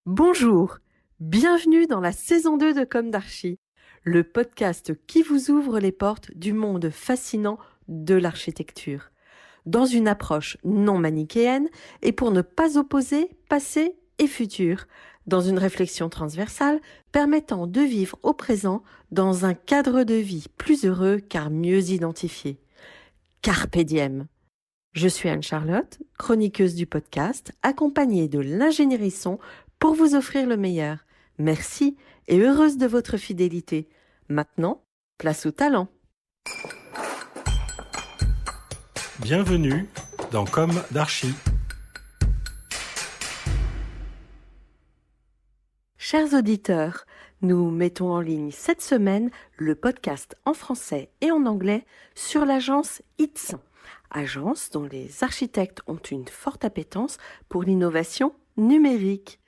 Bonjour, bienvenue dans la saison 2 de Comme d'Archi, le podcast qui vous ouvre les portes du monde fascinant de l'architecture, dans une approche non manichéenne et pour ne pas opposer passé et futur, dans une réflexion transversale permettant de vivre au présent dans un cadre de vie plus heureux car mieux identifié. Carpe diem. Je suis Anne-Charlotte, chroniqueuse du podcast, accompagnée de l'ingénierie son pour vous offrir le meilleur. Merci et heureuse de votre fidélité. Maintenant, place au talent. Bienvenue dans Comme d'Archi. Chers auditeurs, nous mettons en ligne cette semaine le podcast en français et en anglais sur l'agence ITS, agence dont les architectes ont une forte appétence pour l'innovation numérique.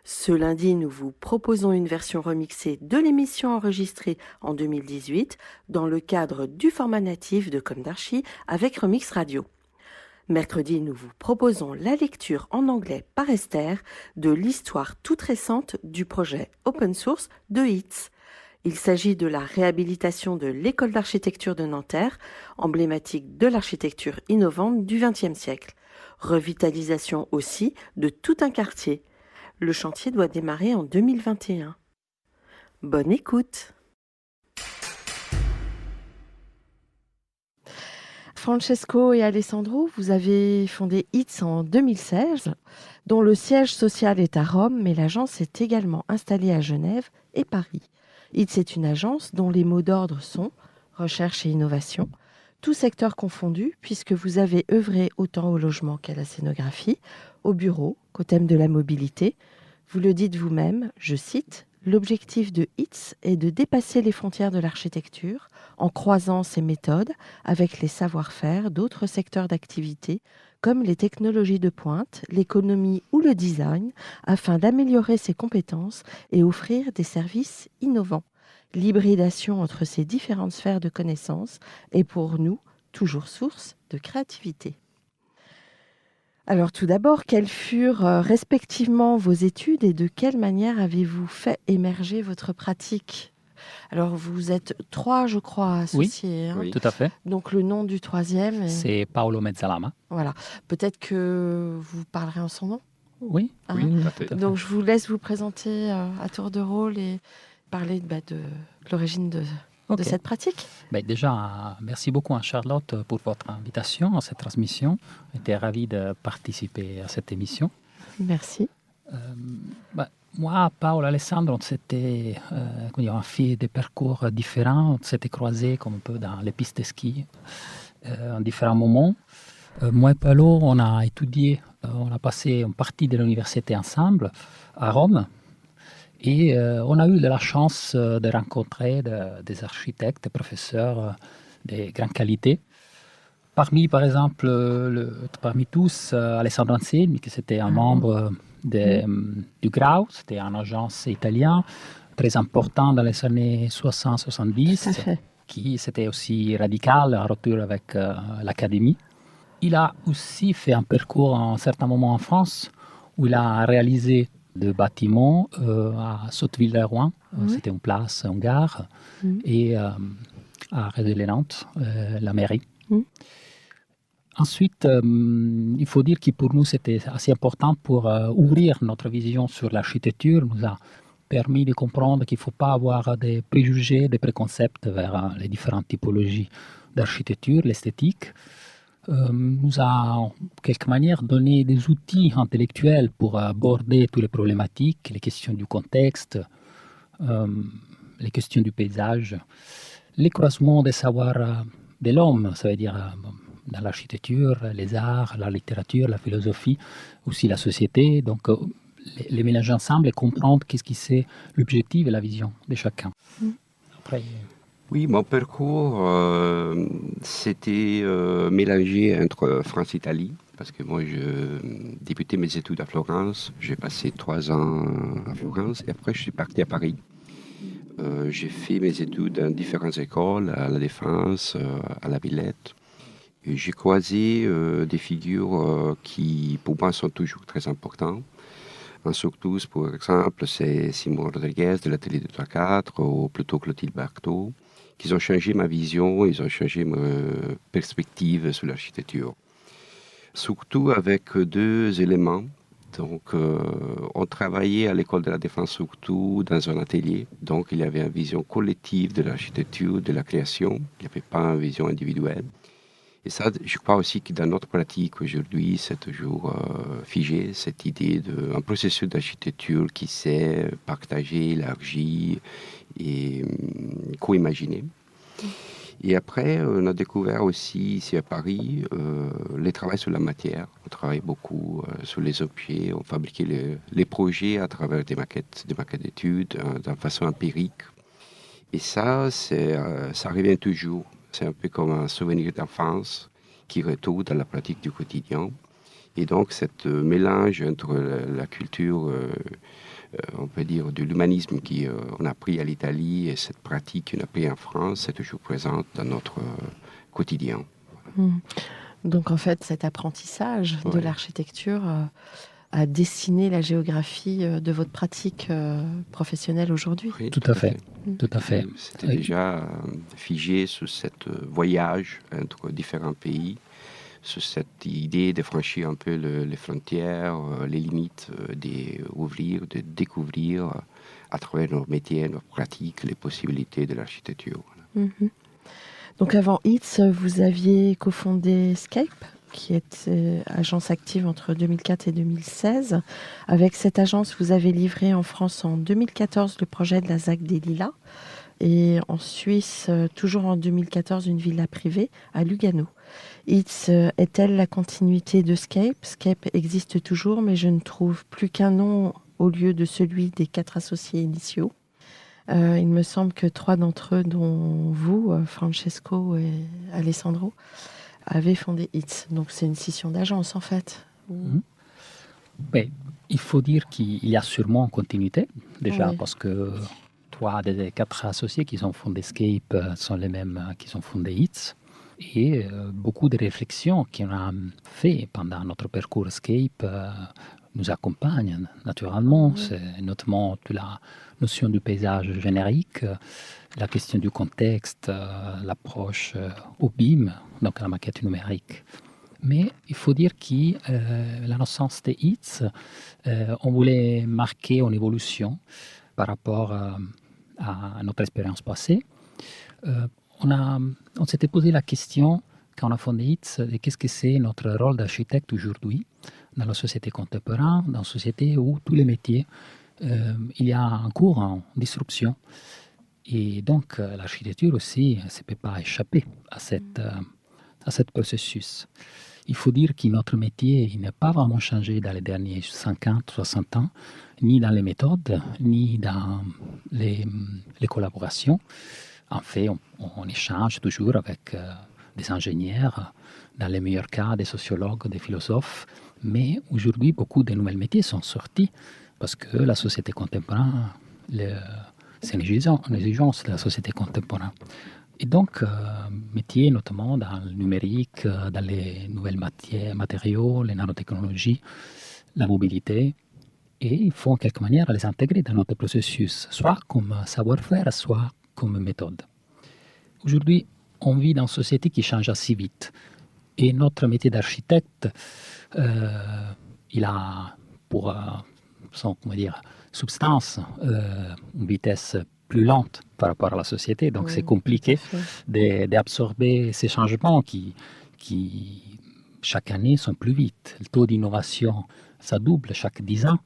Ce lundi, nous vous proposons une version remixée de l'émission enregistrée en 2018 dans le cadre du format natif de Comme d'Archi avec Remix Radio. Mercredi, nous vous proposons la lecture en anglais par Esther de l'histoire toute récente du projet open source de HITS. Il s'agit de la réhabilitation de l'école d'architecture de Nanterre, emblématique de l'architecture innovante du XXe siècle. Revitalisation aussi de tout un quartier. Le chantier doit démarrer en 2021. Bonne écoute. Francesco et Alessandro, vous avez fondé HITS en 2016, dont le siège social est à Rome, mais l'agence est également installée à Genève et Paris. HITS est une agence dont les mots d'ordre sont recherche et innovation, tous secteurs confondus, puisque vous avez œuvré autant au logement qu'à la scénographie, au bureau, qu'au thème de la mobilité. Vous le dites vous-même, je cite, « L'objectif de HITS est de dépasser les frontières de l'architecture en croisant ses méthodes avec les savoir-faire d'autres secteurs d'activité comme les technologies de pointe, l'économie ou le design, afin d'améliorer ses compétences et offrir des services innovants. L'hybridation entre ces différentes sphères de connaissances est pour nous toujours source de créativité. » Alors tout d'abord, quelles furent respectivement vos études et de quelle manière avez-vous fait émerger votre pratique ? Alors vous êtes 3, je crois, associés. Oui, tout à fait. Donc le nom du troisième C'est Paolo Mezzalama. Voilà. Peut-être que vous parlerez en son nom. Oui, Hein. oui, tout à fait. Donc je vous laisse vous présenter à tour de rôle et parler de l'origine de cette pratique. Déjà, merci beaucoup à Charlotte pour votre invitation à cette transmission. J'étais ravi de participer à cette émission. Merci. Moi, Paolo, Alessandro, c'était on a fait des parcours différents. On s'était croisés comme un peu dans les pistes de ski en différents moments. Moi et Paolo, on a étudié, on a passé une partie de l'université ensemble à Rome. Et on a eu de la chance de rencontrer des architectes, des professeurs de grande qualité. Parmi, par exemple, parmi tous, Alessandro Anselmi, qui était un membre du Grau, c'était une agence italienne très importante dans les années 60-70, qui c'était aussi radical, en rupture avec l'académie. Il a aussi fait un parcours à un certain moment en France, où il a réalisé de bâtiments à Sotteville-les-Rouen, c'était une place, une gare, et à Rédé-les-Nantes, la mairie. Ensuite, il faut dire que pour nous, c'était assez important pour ouvrir notre vision sur l'architecture, nous a permis de comprendre qu'il ne faut pas avoir des préjugés, des préconcepts vers les différentes typologies d'architecture, l'esthétique. Nous a en quelque manière donné des outils intellectuels pour aborder toutes les problématiques, les questions du contexte, les questions du paysage, les croisements des savoirs de l'homme, ça veut dire dans l'architecture, les arts, la littérature, la philosophie, aussi la société. Donc les mélanger ensemble et comprendre qu'est-ce qui c'est l'objectif et la vision de chacun. Après, oui, mon parcours, c'était mélangé entre France-Italie, parce que moi, j'ai débuté mes études à Florence. J'ai passé 3 ans à Florence et après, je suis parti à Paris. J'ai fait mes études dans différentes écoles, à la Défense, à la Villette. Et j'ai croisé des figures qui, pour moi, sont toujours très importantes. En Sourtouze, par exemple, c'est Simon Rodriguez de l'atelier de 3-4, ou plutôt Clotilde Barthaud, qui ont changé ma vision, ils ont changé ma perspective sur l'architecture. Surtout avec deux éléments. Donc, on travaillait à l'école de la Défense surtout dans un atelier. Donc, il y avait une vision collective de l'architecture, de la création. Il n'y avait pas une vision individuelle. Et ça, je crois aussi que dans notre pratique aujourd'hui, c'est toujours figé, cette idée d'un processus d'architecture qui s'est partagé, élargi et co-imaginé. Et après, on a découvert aussi ici à Paris les travaux sur la matière. On travaille beaucoup sur les objets, on fabriquait les projets à travers des maquettes d'études, d'une façon empirique. Et ça revient toujours. C'est un peu comme un souvenir d'enfance qui retourne dans la pratique du quotidien. Et donc, ce mélange entre la culture, on peut dire, de l'humanisme qu'on a pris à l'Italie et cette pratique qu'on a pris en France, c'est toujours présente dans notre quotidien. Donc, en fait, cet apprentissage de l'architecture a dessiné la géographie de votre pratique professionnelle aujourd'hui. Oui, Tout à fait. Tout à fait. C'était déjà figé sur ce voyage entre différents pays, sur cette idée de franchir un peu les frontières, les limites, d'ouvrir, de découvrir à travers nos métiers, nos pratiques, les possibilités de l'architecture. Donc avant HITS, vous aviez cofondé Scape, qui est agence active entre 2004 et 2016. Avec cette agence, vous avez livré en France en 2014 le projet de la ZAC des Lilas et en Suisse, toujours en 2014, une villa privée à Lugano. HITS est-elle la continuité de Scape ? Scape existe toujours, mais je ne trouve plus qu'un nom au lieu de celui des 4 associés initiaux. Il me semble que 3 d'entre eux, dont vous, Francesco et Alessandro, avaient fondé HITS. Donc c'est une scission d'agence en fait. Mais il faut dire qu'il y a sûrement une continuité déjà parce que 3 des 4 associés qui ont fondé Scape sont les mêmes qui ont fondé HITS. Et beaucoup de réflexions qu'on a fait pendant notre parcours Scape nous accompagnent naturellement. C'est notamment toute la notion du paysage générique, la question du contexte, l'approche au BIM, donc à la maquette numérique. Mais il faut dire que la naissance des HITS, on voulait marquer une évolution par rapport à notre expérience passée. On s'était posé la question, quand on a fondé HITS, de qu'est-ce que c'est notre rôle d'architecte aujourd'hui dans la société contemporaine, dans une société où tous les métiers, il y a un cours en disruption. Et donc, l'architecture aussi ne peut pas échapper à ce processus. Il faut dire que notre métier n'a pas vraiment changé dans les derniers 50, 60 ans, ni dans les méthodes, ni dans les collaborations. En fait, on échange toujours avec des ingénieurs, dans les meilleurs cas des sociologues, des philosophes. Mais aujourd'hui, beaucoup de nouveaux métiers sont sortis parce que la société contemporaine, c'est une exigence de la société contemporaine. Et donc, métiers notamment dans le numérique, dans les nouvelles matériaux, les nanotechnologies, la mobilité. Et il faut en quelque manière les intégrer dans notre processus, soit comme savoir-faire, soit comme méthode. Aujourd'hui, on vit dans une société qui change assez vite. Et notre métier d'architecte, il a pour son substance une vitesse plus lente par rapport à la société. Donc c'est compliqué d'absorber ces changements qui chaque année sont plus vite. Le taux d'innovation, ça double chaque 10 ans.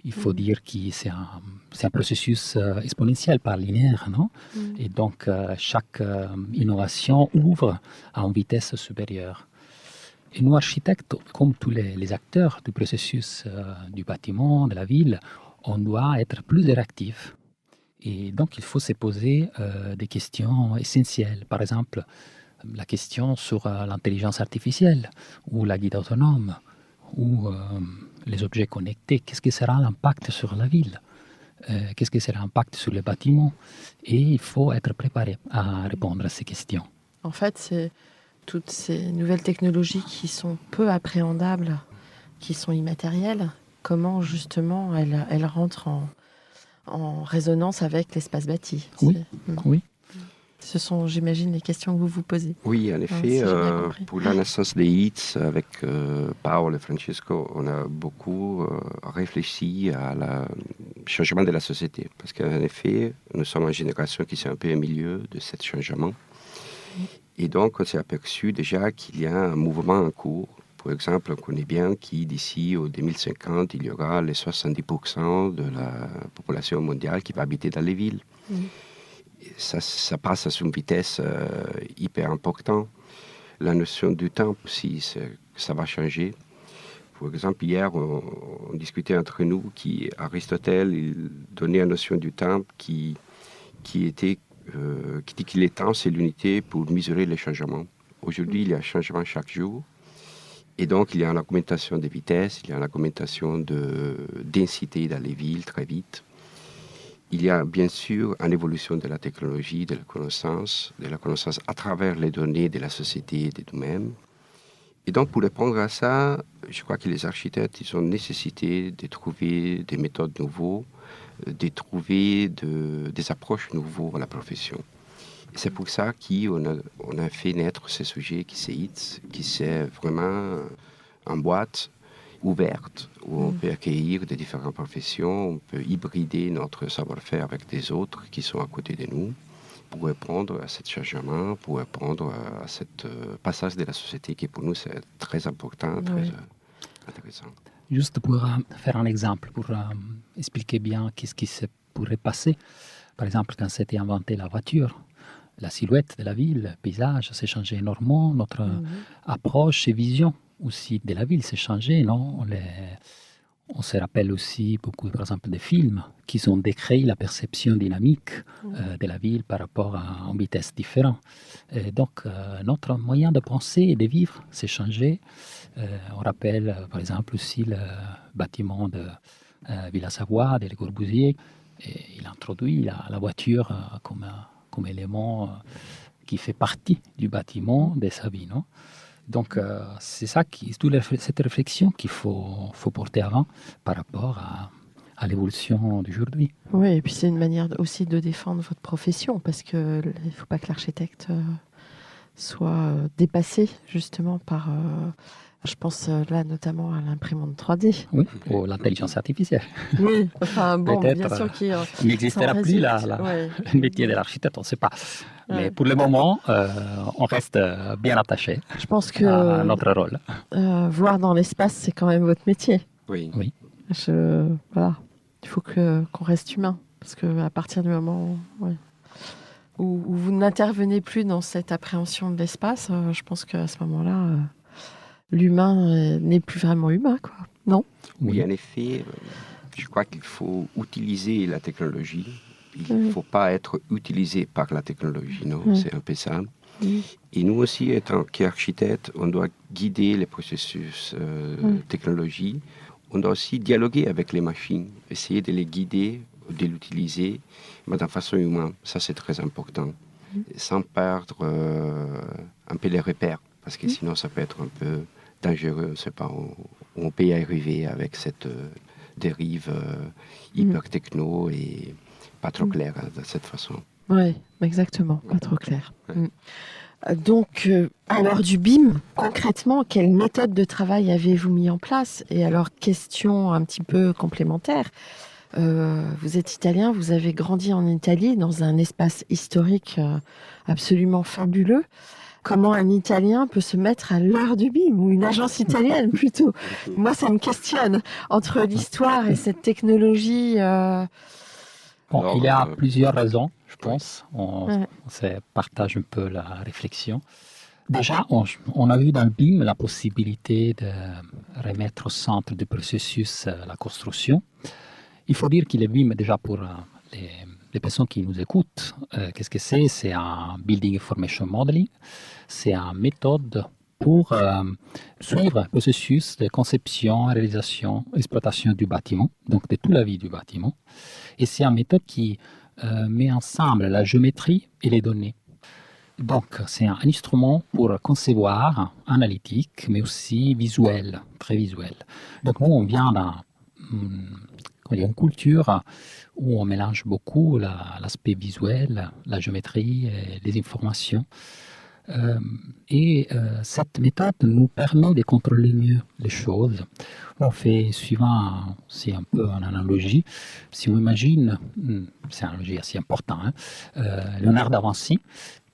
Il faut dire que c'est un processus exponentiel, pas linéaire, non ? Et donc, chaque innovation ouvre à une vitesse supérieure. Et nous, architectes, comme tous les acteurs du processus du bâtiment, de la ville, on doit être plus réactifs. Et donc, il faut se poser des questions essentielles. Par exemple, la question sur l'intelligence artificielle ou la guide autonome ou les objets connectés. Qu'est-ce que sera l'impact sur la ville ? Qu'est-ce que sera l'impact sur les bâtiments ? Et il faut être préparé à répondre à ces questions. En fait, c'est toutes ces nouvelles technologies qui sont peu appréhendables, qui sont immatérielles comment justement elle rentre en résonance avec l'espace bâti. Oui, oui. Ce sont, j'imagine, les questions que vous vous posez. Oui, en effet, si j'ai bien compris. pour la naissance des hits, avec Paolo et Francesco, on a beaucoup réfléchi à changement de la société. Parce qu'en effet, nous sommes une génération qui s'est un peu au milieu de ce changement. Et donc, on s'est aperçu déjà qu'il y a un mouvement en cours. Par exemple, on connaît bien qu'il d'ici au 2050, il y aura les 70% de la population mondiale qui va habiter dans les villes. Ça passe à une vitesse hyper importante. La notion du temps aussi, ça va changer. Par exemple, hier, on discutait entre nous qu'Aristote il donnait la notion du temps qui dit que le temps, c'est l'unité pour mesurer les changements. Aujourd'hui, il y a un changement chaque jour. Et donc, il y a une augmentation de vitesse, il y a une augmentation de densité dans les villes très vite. Il y a bien sûr une évolution de la technologie, de la connaissance à travers les données de la société et de nous-mêmes. Et donc, pour répondre à ça, je crois que les architectes, ils ont nécessité de trouver des méthodes nouvelles, de trouver des approches nouvelles à la profession. Et c'est pour ça qu'on a fait naître ce sujet qui c'est vraiment en boîte ouverte, où on peut accueillir des différentes professions, on peut hybrider notre savoir-faire avec des autres qui sont à côté de nous pour répondre à ce changement, pour répondre à ce passage de la société qui pour nous c'est très important, très intéressant. Juste pour faire un exemple, pour expliquer bien qu'est-ce qui se pourrait passer. Par exemple, quand s'était inventée la voiture, la silhouette de la ville, le paysage s'est changé énormément, notre approche et vision aussi de la ville s'est changée, non? On se rappelle aussi beaucoup, par exemple, des films qui ont décrit la perception dynamique de la ville par rapport à une vitesse différente. Et donc, notre moyen de penser et de vivre s'est changé. On rappelle, par exemple, aussi le bâtiment de Villa Savoie, de Le Corbusier. Et il introduit la voiture comme élément qui fait partie du bâtiment de sa vie, non? Donc, c'est ça, toute cette réflexion qu'il faut porter avant par rapport à l'évolution d'aujourd'hui. Oui, et puis c'est une manière aussi de défendre votre profession, parce qu'il ne faut pas que l'architecte soit dépassé justement par... je pense là notamment à l'imprimante 3D. Oui, ou l'intelligence artificielle. Oui, enfin bon, Peut-être, bien sûr qu'il il n'existera plus le métier de l'architecte, on ne sait pas. Mais pour le moment, on reste bien attaché je pense que, à notre rôle. Voir dans l'espace, c'est quand même votre métier. Oui. Voilà. Il faut qu'on reste humain, parce qu'à partir du moment où vous n'intervenez plus dans cette appréhension de l'espace, je pense qu'à ce moment-là... l'humain n'est plus vraiment humain, quoi. Non? Oui, en effet, je crois qu'il faut utiliser la technologie. Il ne faut pas être utilisé par la technologie, non? C'est un peu ça. Et nous aussi, étant qu'architectes, on doit guider les processus de technologie. On doit aussi dialoguer avec les machines, essayer de les guider, de l'utiliser, mais de façon humaine. Ça, c'est très important. Sans perdre un peu les repères, parce que sinon, ça peut être un peu dangereux. On ne sait pas où on peut y arriver avec cette dérive hyper techno et pas trop claire de cette façon. Oui, exactement, pas trop clair. Donc, à l'heure du BIM, concrètement, quelle méthode de travail avez-vous mis en place? Et alors, question un petit peu complémentaire. Vous êtes italien, vous avez grandi en Italie, dans un espace historique absolument fabuleux. Comment un Italien peut se mettre à l'heure du BIM, ou une agence italienne plutôt? Moi, ça me questionne, entre l'histoire et cette technologie... Bon, il y a plusieurs raisons, je pense. On se partage un peu la réflexion. Déjà, on a vu dans le BIM la possibilité de remettre au centre du processus la construction. Il faut dire qu'il est BIM, déjà pour les personnes qui nous écoutent, qu'est-ce que c'est? C'est un Building Information Modeling. C'est une méthode pour suivre le processus de conception, réalisation, exploitation du bâtiment, donc de toute la vie du bâtiment. Et c'est une méthode qui met ensemble la géométrie et les données. Donc, c'est un instrument pour concevoir analytique, mais aussi visuel, très visuel. Donc, nous, on vient d'un une culture où on mélange beaucoup l'aspect visuel, la géométrie et les informations. Cette méthode nous permet de contrôler mieux les choses. On fait suivant, c'est un peu une analogie. Si on imagine, c'est une analogie assez importante, Léonard da Vinci,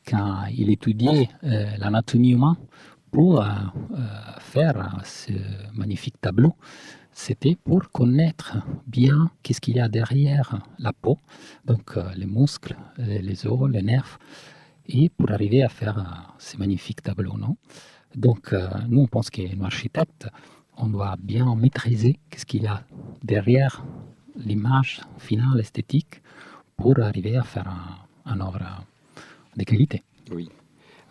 quand il étudiait l'anatomie humaine pour faire ce magnifique tableau, c'était pour connaître bien qu'est-ce qu'il y a derrière la peau, donc les muscles, les os, les nerfs, et pour arriver à faire ces magnifiques tableaux, non? Donc, nous, on pense qu'un architecte, on doit bien maîtriser qu'est-ce qu'il y a derrière l'image finale esthétique pour arriver à faire une œuvre de qualité. Oui.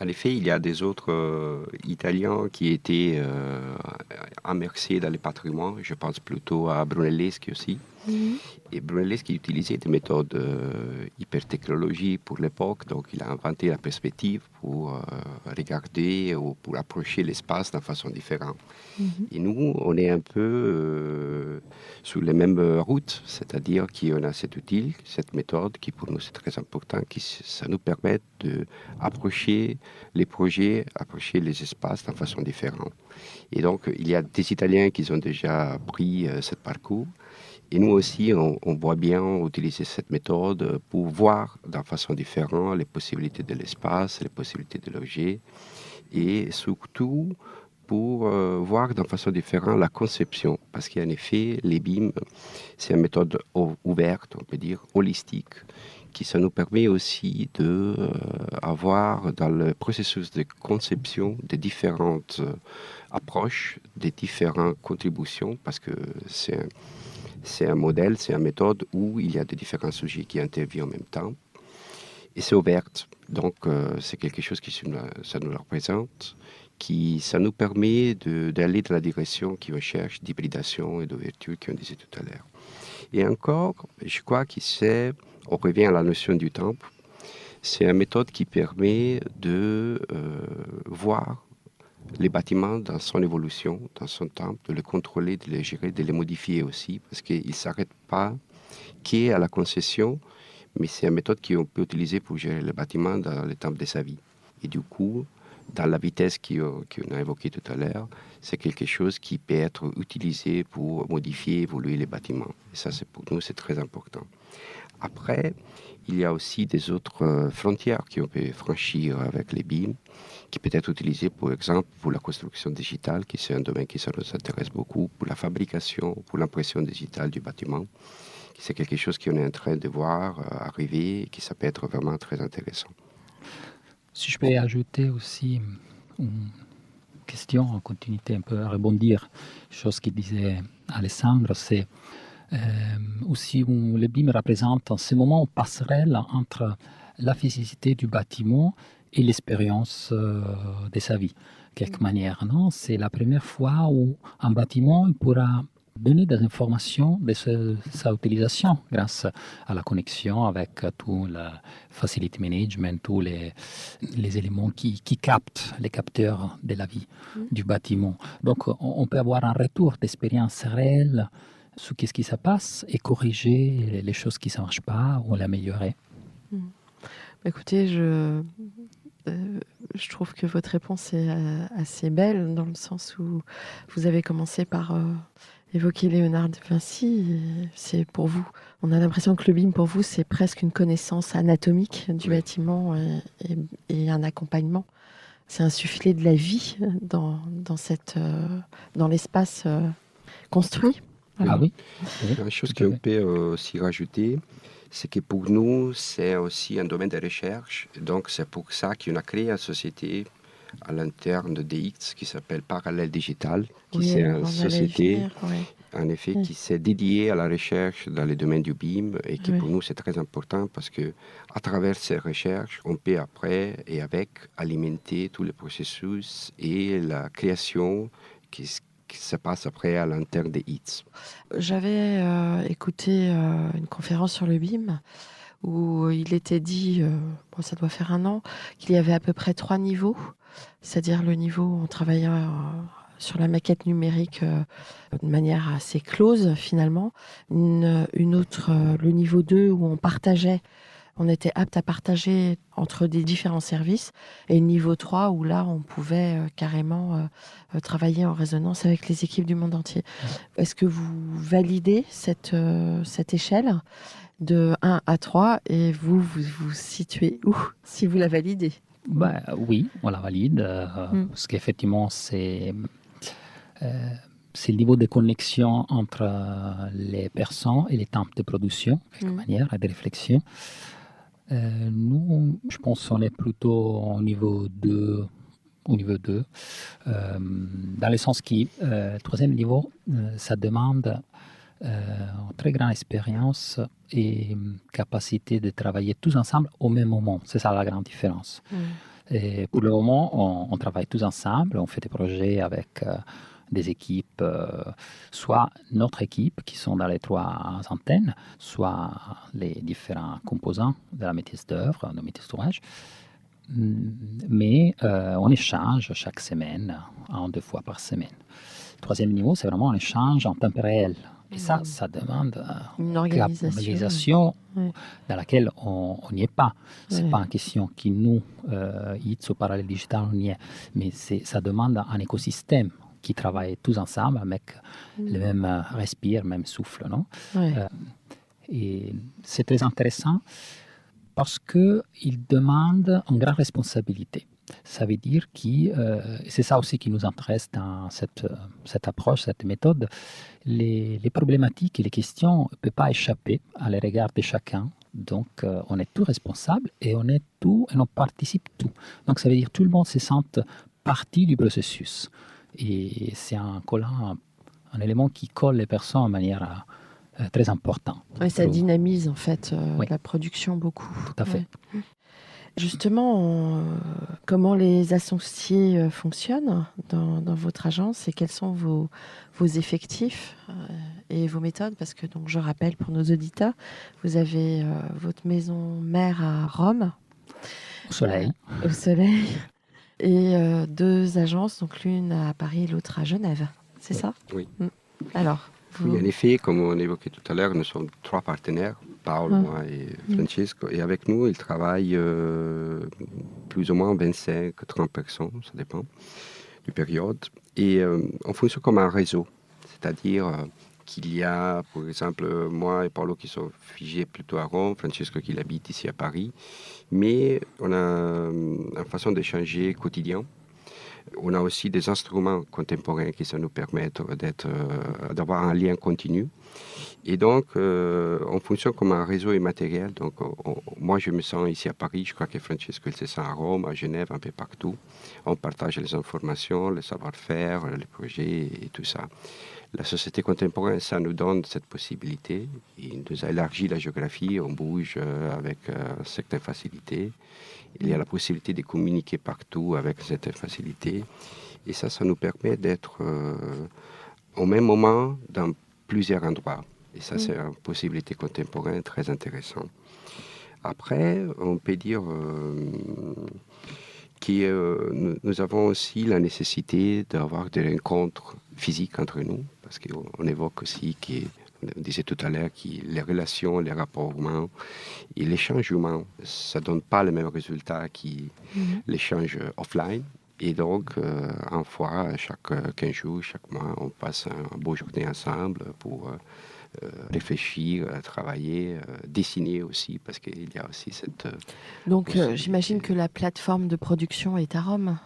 En effet, il y a des autres Italiens qui étaient immersés dans les patrimoines. Je pense plutôt à Brunelleschi aussi. Et Brunelleschi utilisait des méthodes hyper technologiques pour l'époque, donc il a inventé la perspective pour regarder ou pour approcher l'espace d'une façon différente. Et nous, on est un peu sur les mêmes routes, c'est-à-dire qu'on a cet outil, cette méthode qui pour nous c'est très important, ça nous permet d'approcher les projets, approcher les espaces d'une façon différente. Et donc, il y a des Italiens qui ont déjà pris ce parcours. Et nous aussi, on voit bien utiliser cette méthode pour voir d'une façon différente les possibilités de l'espace, les possibilités de l'objet, et surtout pour voir d'une façon différente la conception. Parce qu'en effet, les BIM, c'est une méthode ouverte, on peut dire, holistique, qui ça nous permet aussi d'avoir dans le processus de conception des différentes approches, des différentes contributions, parce que c'est un modèle, c'est une méthode où il y a des différents sujets qui interviennent en même temps. Et c'est ouverte. Donc, c'est quelque chose qui ça nous représente, ça nous permet d'aller dans la direction qui recherche d'hybridation et d'ouverture, qu'on disait tout à l'heure. Et encore, je crois on revient à la notion du temple, c'est une méthode qui permet de voir les bâtiments dans son évolution, dans son temps, de les contrôler, de les gérer, de les modifier aussi, parce qu'ils ne s'arrêtent pas qu'à la concession, mais c'est une méthode qu'on peut utiliser pour gérer le bâtiment dans le temps de sa vie. Et du coup, dans la vitesse qu'on a évoquée tout à l'heure, c'est quelque chose qui peut être utilisé pour modifier, évoluer les bâtiments. Et ça, pour nous, c'est très important. Après, il y a aussi des autres frontières qu'on peut franchir avec les BIM, qui peut être utilisé, par exemple, pour la construction digitale, qui c'est un domaine qui ça nous intéresse beaucoup, pour la fabrication, pour l'impression digitale du bâtiment. C'est quelque chose qu'on est en train de voir arriver et qui ça peut être vraiment très intéressant. Si je peux ajouter aussi une question en continuité, un peu à rebondir, chose qu'il disait Alessandro, c'est aussi où le BIM représente en ce moment une passerelle entre la physicité du bâtiment et l'expérience de sa vie, de quelque manière. Non? C'est la première fois où un bâtiment pourra donner des informations de sa utilisation grâce à la connexion avec tout le facility management, tous les éléments qui captent les capteurs de la vie du bâtiment. Donc on peut avoir un retour d'expérience réelle sur ce qui se passe et corriger les choses qui ne marchent pas ou l'améliorer. Écoutez, je trouve que votre réponse est assez belle dans le sens où vous avez commencé par évoquer Léonard de Vinci. C'est pour vous, on a l'impression que le BIM pour vous c'est presque une connaissance anatomique du bâtiment et un accompagnement. C'est insuffler de la vie dans l'espace construit. Voilà. Ah oui. Une chose qu'on peut aussi rajouter, c'est que pour nous, c'est aussi un domaine de recherche. Donc, c'est pour ça qu'on a créé une société à l'interne de DX qui s'appelle Parallèle Digital, qui c'est une société, en effet, qui s'est dédiée à la recherche dans les domaines du BIM et qui pour nous, c'est très important parce que à travers ces recherches, on peut après et avec alimenter tous les processus et la création qui se passe après à l'interne des HITS. J'avais écouté une conférence sur le BIM où il était dit, ça doit faire 1 an, qu'il y avait à peu près 3 niveaux, c'est-à-dire le niveau où on travaillait sur la maquette numérique de manière assez close finalement. Une autre, le niveau 2 où on était apte à partager entre des différents services, et le niveau 3 où là on pouvait carrément travailler en résonance avec les équipes du monde entier. Est-ce que vous validez cette échelle de 1 à 3 et vous vous situez où si vous la validez? Oui, on la valide, parce qu'effectivement, c'est le niveau de connexion entre les personnes et les temps de production, de quelque manière, et de réflexion. Nous, je pense qu'on est plutôt au niveau 2, dans le sens que le troisième niveau, ça demande une très grande expérience et capacité de travailler tous ensemble au même moment. C'est ça la grande différence. Et pour le moment, on travaille tous ensemble, on fait des projets avec des équipes, soit notre équipe qui sont dans les 3 antennes, soit les différents composants de la maîtrise d'œuvre, de maîtrise d'ouvrage. Mais on échange chaque semaine, 1 ou 2 fois par semaine. Le troisième niveau, c'est vraiment un échange en temps réel. Et ça demande une organisation dans laquelle on n'y est pas. Ce n'est pas une question qui nous, ITS ou Parallèle Digital, on y est. Mais ça demande un écosystème qui travaille tous ensemble avec le même respire, le même souffle. Non? Et c'est très intéressant parce qu'il demande une grande responsabilité. Ça veut dire que, c'est ça aussi qui nous intéresse dans cette approche, cette méthode, les problématiques et les questions ne peuvent pas échapper à les regards de chacun. Donc, on est tous responsables et on participe tous. Donc, ça veut dire que tout le monde se sent partie du processus. Et c'est un élément qui colle les personnes de manière très importante. Oui, ça dynamise en fait la production beaucoup. Tout à fait. Justement, comment les associés fonctionnent dans votre agence et quels sont vos effectifs et vos méthodes? Parce que donc, je rappelle pour nos auditeurs, vous avez votre maison mère à Rome. Au soleil. Au soleil. Et 2 agences, donc l'une à Paris et l'autre à Genève. C'est ça? Oui. Alors, oui, en effet, comme on évoquait tout à l'heure, nous sommes 3 partenaires, Paolo, moi et Francesco. Et avec nous, ils travaillent plus ou moins 25-30 personnes, ça dépend du période. Et on fonctionne comme un réseau, c'est-à-dire qu'il y a, par exemple, moi et Paolo qui sont figés plutôt à Rome, Francesco qui habite ici à Paris. Mais on a une façon d'échanger quotidien. On a aussi des instruments contemporains qui ça nous permettent d'avoir un lien continu. Et donc, on fonctionne comme un réseau immatériel. Donc, moi, je me sens ici à Paris. Je crois que Francesco, il se sent à Rome, à Genève, un peu partout. On partage les informations, le savoir-faire, les projets et tout ça. La société contemporaine, ça nous donne cette possibilité. Il nous a élargi la géographie, on bouge avec certaines facilités. Il y a la possibilité de communiquer partout avec cette facilité. Et ça nous permet d'être au même moment dans plusieurs endroits. Et ça, c'est une possibilité contemporaine très intéressante. Après, on peut dire que nous avons aussi la nécessité d'avoir des rencontres physiques entre nous, parce qu'on évoque aussi on disait tout à l'heure que les relations, les rapports humains et l'échange humain, ça ne donne pas le même résultat que l'échange offline. Et donc, une fois, chaque 15 jours, chaque mois, on passe une beau journée ensemble pour réfléchir, travailler, dessiner aussi, parce qu'il y a aussi cette... Donc, j'imagine que la plateforme de production est à Rome,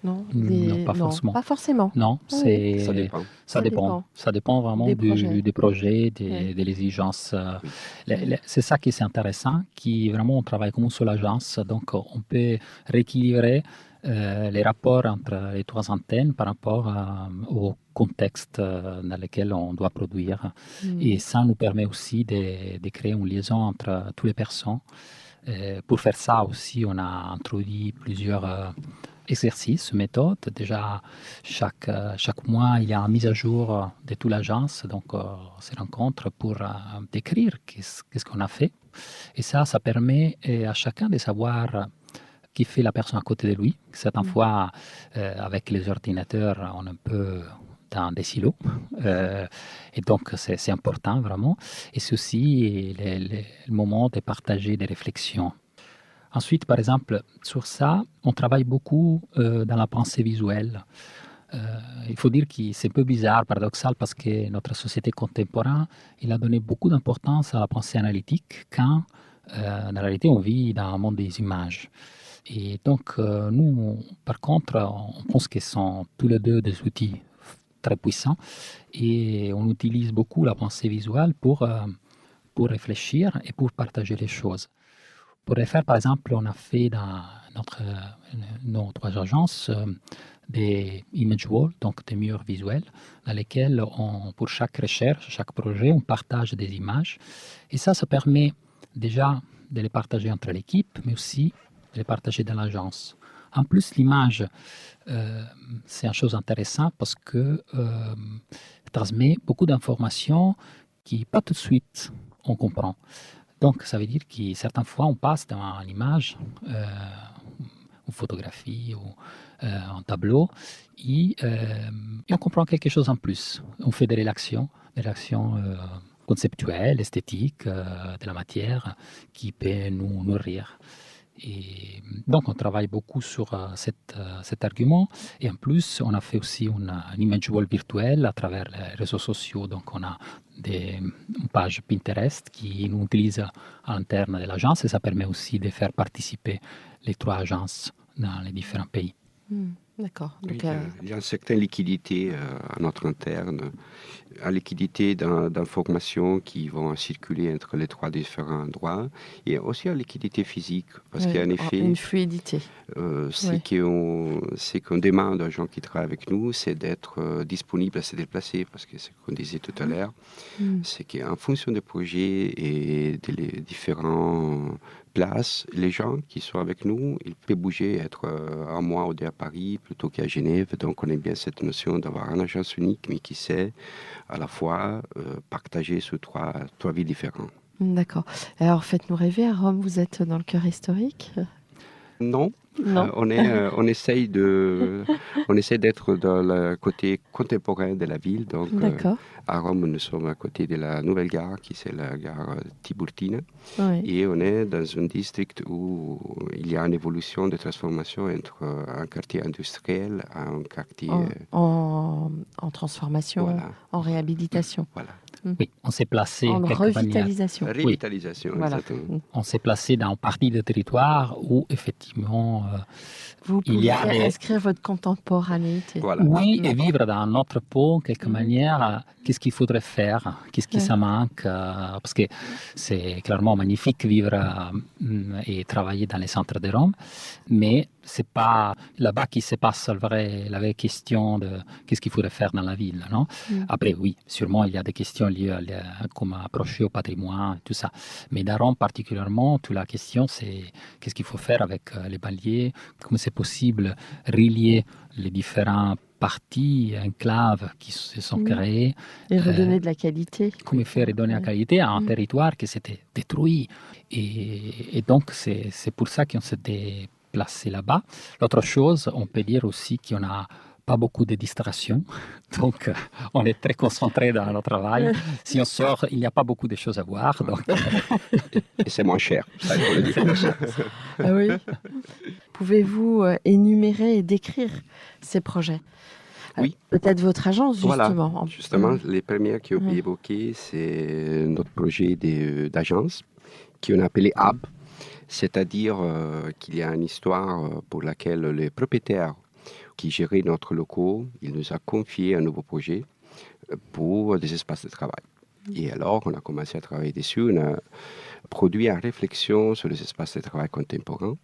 non? Non, pas forcément. Pas forcément. Non, Ça dépend. Ça dépend. Ça dépend vraiment des projets, des exigences. C'est ça qui est intéressant, qui vraiment on travaille comme une seule agence, donc on peut rééquilibrer les rapports entre les 3 antennes par rapport au contexte dans lequel on doit produire. Et ça nous permet aussi de créer une liaison entre toutes les personnes. Pour faire ça aussi, on a introduit plusieurs exercices, méthodes. Déjà, chaque mois, il y a une mise à jour de toute l'agence, donc on se rencontre pour décrire qu'est-ce qu'on a fait. Et ça permet à chacun de savoir qui fait la personne à côté de lui. Certaines fois, avec les ordinateurs, on est un peu dans des silos. Et donc, c'est important vraiment. Et c'est aussi le moment de partager des réflexions. Ensuite, par exemple, sur ça, on travaille beaucoup dans la pensée visuelle. Il faut dire que c'est un peu bizarre, paradoxal, parce que notre société contemporaine, il a donné beaucoup d'importance à la pensée analytique quand, en réalité, on vit dans un monde des images. Et donc, nous, par contre, on pense qu'ils sont tous les deux des outils très puissants et on utilise beaucoup la pensée visuelle pour réfléchir et pour partager les choses. Pour le faire, par exemple, on a fait dans nos 3 agences des image walls, donc des murs visuels, dans lesquels, pour chaque recherche, chaque projet, on partage des images. Et ça permet déjà de les partager entre l'équipe, mais aussi de les partager dans l'agence. En plus, l'image, c'est une chose intéressante parce que transmet beaucoup d'informations qui, pas tout de suite, on comprend. Donc, ça veut dire que certaines fois, on passe dans une image, une photographie ou un tableau, et on comprend quelque chose en plus. On fait des réactions conceptuelles, esthétiques, de la matière qui peut nous nourrir. Et donc, on travaille beaucoup sur cet argument. Et en plus, on a fait aussi une image wall virtuelle à travers les réseaux sociaux. Donc, on a une page Pinterest qui nous utilise à l'interne de l'agence et ça permet aussi de faire participer les 3 agences dans les différents pays. D'accord. Oui, Donc, il y a une certaine liquidité à notre interne, une liquidité d'informations qui vont circuler entre les 3 différents endroits et aussi une liquidité physique parce qu'en effet, une fluidité. c'est qu'on demande aux gens qui travaillent avec nous, c'est d'être disponible à se déplacer parce que c'est ce qu'on disait tout à l'heure, c'est qu'en fonction des projets et des différents places, les gens qui sont avec nous, ils peuvent bouger, être un mois ou 2 à Paris plutôt qu'à Genève. Donc, on aime bien cette notion d'avoir une agence unique, mais qui sait à la fois partager sur 3 villes différentes. D'accord. Alors, faites-nous rêver, à Rome, vous êtes dans le cœur historique? Non, Non. on essaye d'être dans le côté contemporain de la ville. Donc, D'accord. à Rome, nous sommes à côté de la nouvelle gare, qui c'est la gare Tiburtina. Oui. Et on est dans un district où il y a une évolution de transformation entre un quartier industriel à un quartier... En transformation, Voilà. en réhabilitation. Voilà. Oui, on s'est placé En quelque manière. revitalisation. Revitalisation, Voilà. exactement. On s'est placé dans une partie du territoire où effectivement Vous il pouvez y a des... inscrire votre contemporanéité. Voilà. Oui, et vivre dans notre peau, quelque manière, qu'est-ce qu'il faudrait faire, qu'est-ce qui ça manque, parce que c'est clairement magnifique vivre et travailler dans les centres de Rome, mais c'est pas là-bas qui se passe la vraie question de qu'est-ce qu'il faudrait faire dans la ville, non? Après, oui, sûrement il y a des questions liées à comment approcher au patrimoine, tout ça, mais dans Rome particulièrement, toute la question c'est qu'est-ce qu'il faut faire avec les banlieues, comment c'est possible relier les différents parties, enclaves qui se sont créées. Et redonner de la qualité. Comment faire redonner la qualité à un territoire qui s'était détruit. Et donc, c'est pour ça qu'on s'était placé là-bas. L'autre chose, on peut dire aussi qu'on n'a pas beaucoup de distractions. Donc, on est très concentré dans notre travail. Si on sort, il n'y a pas beaucoup de choses à voir. Donc... Et c'est moins cher. Ça, il faut le dire. Ah oui. Pouvez-vous énumérer et décrire ces projets? Oui. Peut-être votre agence, justement. Voilà. Justement, les premières qui ont été évoquées, c'est notre projet d'agence qu'on a appelé Hub. C'est-à-dire qu'il y a une histoire pour laquelle les propriétaires qui gérait notre locaux, il nous a confié un nouveau projet pour des espaces de travail. Et alors, on a commencé à travailler dessus. On a produit une réflexion sur les espaces de travail contemporains.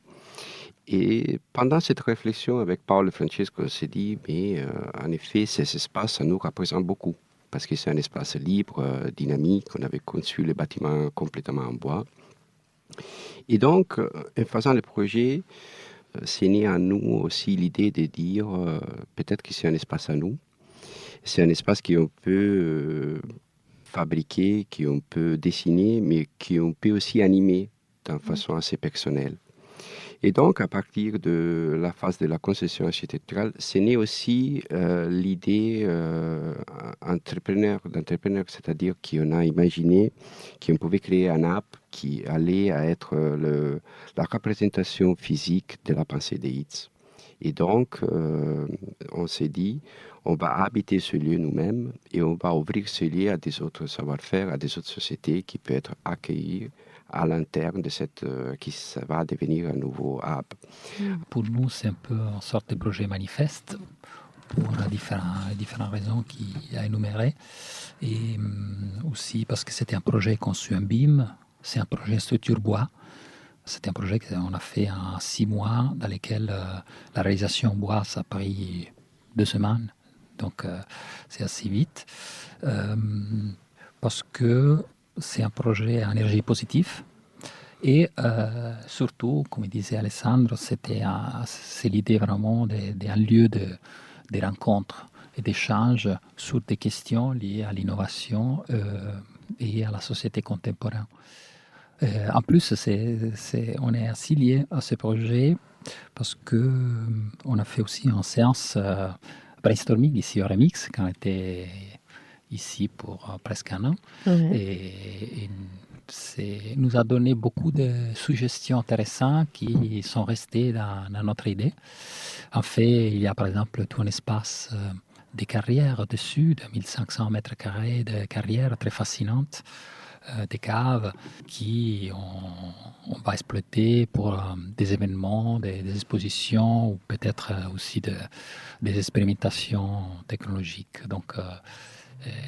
Et pendant cette réflexion avec Paolo et Francesco, on s'est dit, mais en effet, ces espaces, ça nous représente beaucoup. Parce que c'est un espace libre, dynamique. On avait conçu les bâtiments complètement en bois. Et donc, en faisant le projet, c'est né en nous aussi l'idée de dire peut-être que c'est un espace à nous. C'est un espace qu'on peut fabriquer, qu'on peut dessiner, mais qu'on peut aussi animer d'une façon assez personnelle. Et donc, à partir de la phase de la concession architecturale, c'est né aussi l'idée d'entrepreneur, c'est-à-dire qu'on a imaginé qu'on pouvait créer un app qui allait à être la représentation physique de la pensée des hits. Et donc, on s'est dit, on va habiter ce lieu nous-mêmes et on va ouvrir ce lieu à des autres savoir-faire, à des autres sociétés qui peuvent être accueillies à l'interne de cette qui ça va devenir un nouveau hub. Pour nous, c'est un peu une sorte de projet manifeste pour différentes raisons qu'il a énumérées. Et aussi parce que c'était un projet conçu en BIM, c'est un projet structure bois. C'était un projet qu'on a fait en 6 mois, dans lequel la réalisation en bois, ça a pris 2 semaines. Donc, c'est assez vite. Parce que c'est un projet à énergie positive. Et surtout, comme disait Alessandro, c'est l'idée vraiment d'un lieu de rencontre et d'échange sur des questions liées à l'innovation et à la société contemporaine. En plus, on est assez lié à ce projet parce qu'on a fait aussi une séance brainstorming ici au Remix quand on était ici pour presque un an. Et nous a donné beaucoup de suggestions intéressantes qui sont restées dans notre idée. En fait, il y a par exemple tout un espace de carrières dessus, de 1500 mètres carrés de carrières très fascinantes, des caves qui on va exploiter pour des événements, des expositions ou peut-être aussi des expérimentations technologiques. Donc,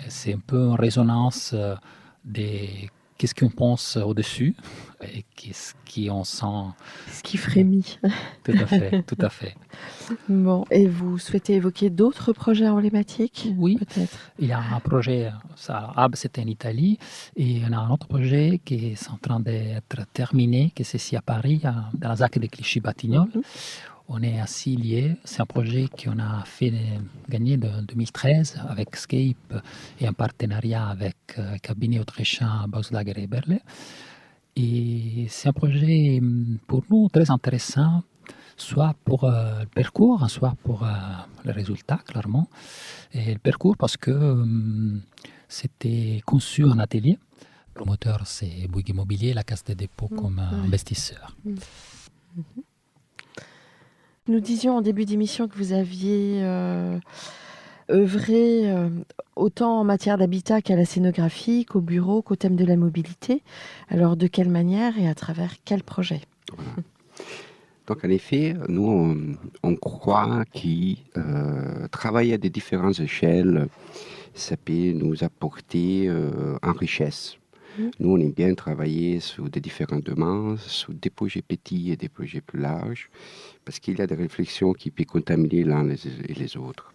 c'est un peu en résonance des qu'est-ce qu'on pense au-dessus et qu'est-ce qu'on sent. Ce qui frémit. Tout à fait, tout à fait. Bon, et vous souhaitez évoquer d'autres projets emblématiques? Oui, peut-être. Il y a un projet, c'était en Italie, et on a un autre projet qui est en train d'être terminé, qui c'est ici à Paris, dans la ZAC de Clichy-Batignolles. On est assis liés. C'est un projet qu'on a fait gagner en 2013 avec Scape et un partenariat avec le cabinet autrichien Bauslager Eberle. Et c'est un projet pour nous très intéressant, soit pour le parcours, soit pour le résultat, clairement. Et le parcours parce que c'était conçu en atelier. Le promoteur, c'est Bouygues Immobilier, la Caisse des dépôts comme investisseur. Nous disions en début d'émission que vous aviez œuvré autant en matière d'habitat qu'à la scénographie, qu'au bureau, qu'au thème de la mobilité. Alors, de quelle manière et à travers quel projet? Voilà. Donc, en effet, nous, on croit que travailler à des différentes échelles, ça peut nous apporter en richesse. Nous, on aime bien travailler sur des différents domaines, sur des projets petits et des projets plus larges, parce qu'il y a des réflexions qui peuvent contaminer l'un et les autres.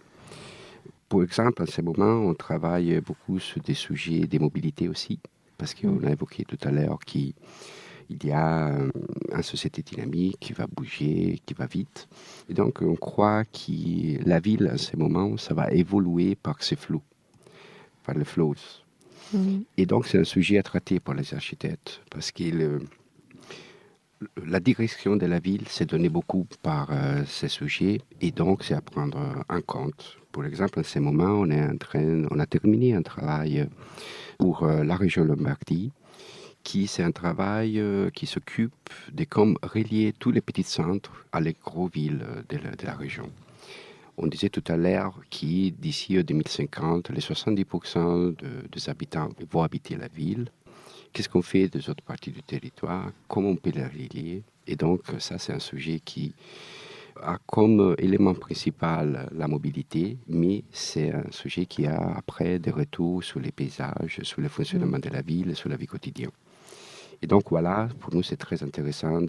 Pour exemple, en ce moment, on travaille beaucoup sur des sujets des mobilités aussi, parce qu'on a évoqué tout à l'heure qu'il y a une société dynamique qui va bouger, qui va vite. Et donc, on croit que la ville, en ce moment, ça va évoluer par ces flous, par les flows. Et donc, c'est un sujet à traiter pour les architectes, parce que la direction de la ville s'est donnée beaucoup par ces sujets, et donc c'est à prendre en compte. Pour exemple, en ce moment, on a terminé un travail pour la région Lombardie, c'est un travail qui s'occupe de comment relier tous les petits centres à les gros villes de la région. On disait tout à l'heure que d'ici 2050, les 70% des habitants vont habiter la ville. Qu'est-ce qu'on fait des autres parties du territoire? Comment on peut les relier? Et donc, ça, c'est un sujet qui a comme élément principal la mobilité, mais c'est un sujet qui a après des retours sur les paysages, sur le fonctionnement de la ville et sur la vie quotidienne. Et donc voilà, pour nous c'est très intéressant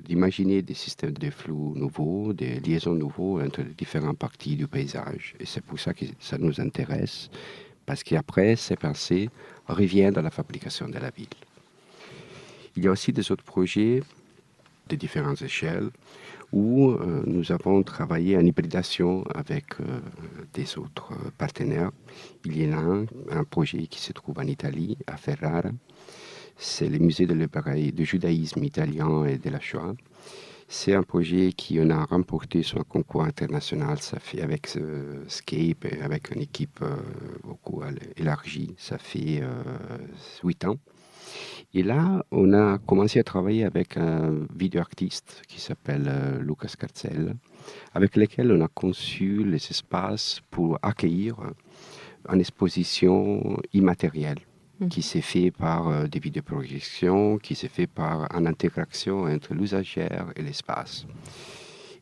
d'imaginer des systèmes de flux nouveaux, des liaisons nouveaux entre les différentes parties du paysage. Et c'est pour ça que ça nous intéresse, parce qu'après ces pensées reviennent dans la fabrication de la ville. Il y a aussi des autres projets de différentes échelles où nous avons travaillé en hybridation avec des autres partenaires. Il y en a un projet qui se trouve en Italie, à Ferrara. C'est le musée de judaïsme italien et de la Shoah. C'est un projet qu'on a remporté sur un concours international. Ça fait avec Scape et avec une équipe beaucoup élargie. Ça fait 8 ans. Et là, on a commencé à travailler avec un vidéoartiste qui s'appelle Lucas Carcel, avec lequel on a conçu les espaces pour accueillir une exposition immatérielle qui s'est fait par des vidéoprojections, qui s'est fait par une intégration entre l'usagère et l'espace.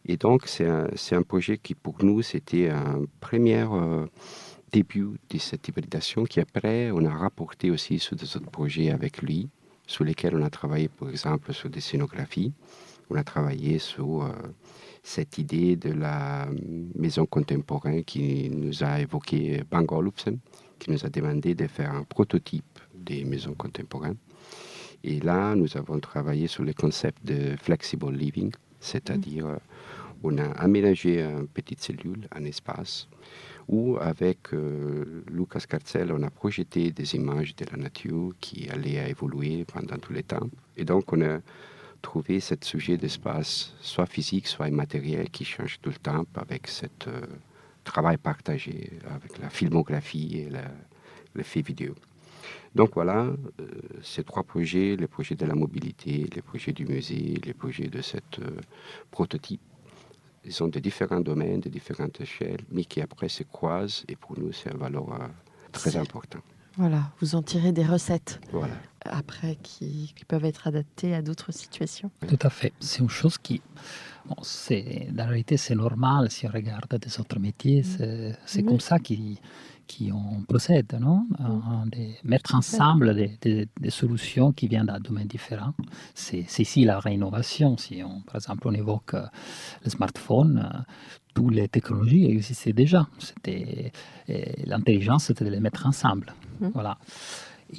Et donc, c'est un projet qui, pour nous, c'était un premier début de cette hybridation qui, après, on a rapporté aussi sur des autres projets avec lui, sur lesquels on a travaillé, par exemple, sur des scénographies. On a travaillé sur cette idée de la maison contemporaine qui nous a évoqué Bang Olufsen, qui nous a demandé de faire un prototype des maisons contemporaines. Et là, nous avons travaillé sur le concept de flexible living, c'est-à-dire on a aménagé une petite cellule, un espace, où avec Lucas Carcel, on a projeté des images de la nature qui allaient évoluer pendant tout le temps. Et donc, on a trouvé ce sujet d'espace, soit physique, soit immatériel, qui change tout le temps avec ce travail partagé, avec la filmographie et l'effet vidéo. Donc voilà, ces 3 projets, les projets de la mobilité, les projets du musée, les projets de cette prototype, ils sont de différents domaines, de différentes échelles, mais qui après se croisent, et pour nous, c'est un valeur très important. Voilà, vous en tirez des recettes Voilà. après qui peuvent être adaptées à d'autres situations. Tout à fait. C'est une chose qui, bon, dans la réalité, c'est normal si on regarde des autres métiers. C'est comme ça qu'on procède, non? De mettre ensemble des solutions qui viennent d'un domaine différent. C'est ici la réinnovation. Si par exemple, on évoque le smartphone, toutes les technologies existaient déjà. L'intelligence, c'était de les mettre ensemble. Voilà.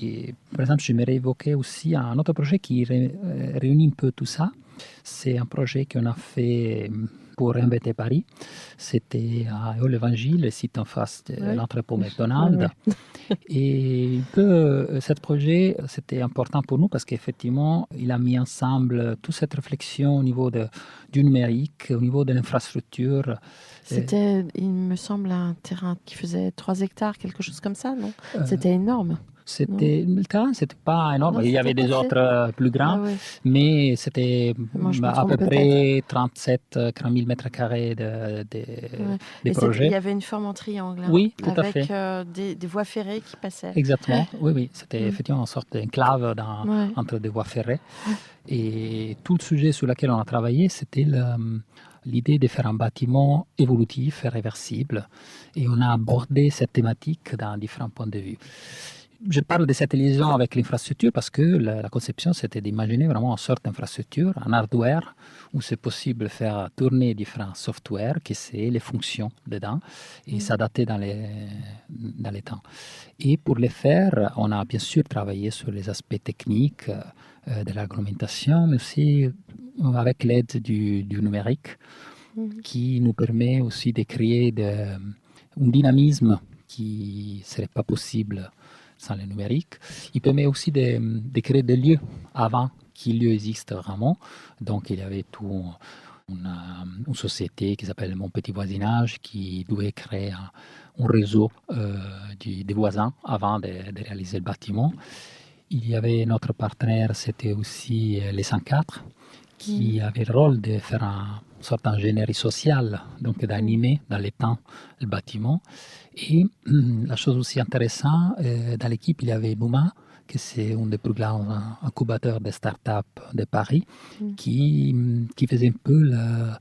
Et, par exemple, j'aimerais évoquer aussi un autre projet qui réunit un peu tout ça. C'est un projet qu'on a fait pour Réinventer Paris. C'était à Éole-Évangile, le site en face de l'entrepôt McDonald's. Et ce projet, c'était important pour nous parce qu'effectivement, il a mis ensemble toute cette réflexion au niveau du numérique, au niveau de l'infrastructure. C'était, il me semble, un terrain qui faisait 3 hectares, quelque chose comme ça, non? C'était énorme. Le terrain, c'était pas énorme. Il y avait des autres plus grands, mais c'était à peu près 40 000 mètres carrés des projets. Il y avait une forme en triangle, oui, tout à fait. Avec des voies ferrées qui passaient. Exactement, oui. C'était effectivement une sorte d'enclave entre des voies ferrées. Et tout le sujet sur lequel on a travaillé, c'était l'idée de faire un bâtiment évolutif et réversible. Et on a abordé cette thématique dans différents points de vue. Je parle de cette liaison avec l'infrastructure parce que la conception, c'était d'imaginer vraiment une sorte d'infrastructure, un hardware, où c'est possible de faire tourner différents softwares, qui c'est les fonctions dedans, et s'adapter dans les temps. Et pour le faire, on a bien sûr travaillé sur les aspects techniques de l'argumentation, mais aussi avec l'aide du numérique, qui nous permet aussi de créer un dynamisme qui ne serait pas possible sans le numérique. Il permet aussi de créer des lieux avant qu'il lieu existe vraiment. Donc il y avait tout une société qui s'appelle Mon Petit Voisinage qui devait créer un réseau des voisins avant de réaliser le bâtiment. Il y avait notre partenaire, c'était aussi les 104, qui avait le rôle de faire une sorte d'ingénierie sociale, donc d'animer dans les temps le bâtiment. Et la chose aussi intéressante, dans l'équipe, il y avait Bouma, que c'est un des plus grands incubateurs de start-up de Paris, qui faisait un peu le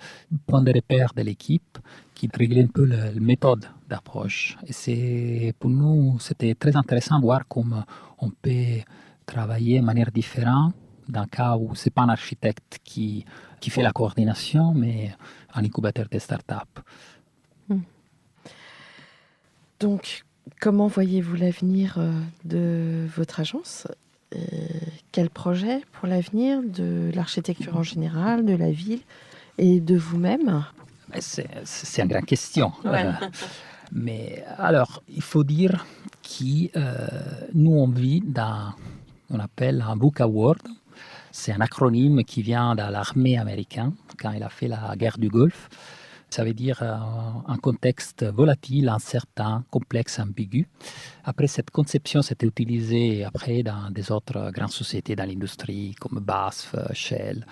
point de repère de l'équipe, qui réglait un peu la méthode d'approche. Et pour nous, c'était très intéressant de voir comment on peut travailler de manière différente dans le cas où ce n'est pas un architecte qui fait la coordination, mais un incubateur de start-up. Donc, comment voyez-vous l'avenir de votre agence? Quel projet pour l'avenir de l'architecture en général, de la ville et de vous-même? C'est une grande question. Mais alors, il faut dire que nous, on vit dans, on appelle un book award. C'est un acronyme qui vient de l'armée américaine quand il a fait la guerre du Golfe. Ça veut dire un contexte volatile, incertain, complexe, ambigu. Après, cette conception s'était utilisée après dans des autres grandes sociétés dans l'industrie, comme BASF, Shell,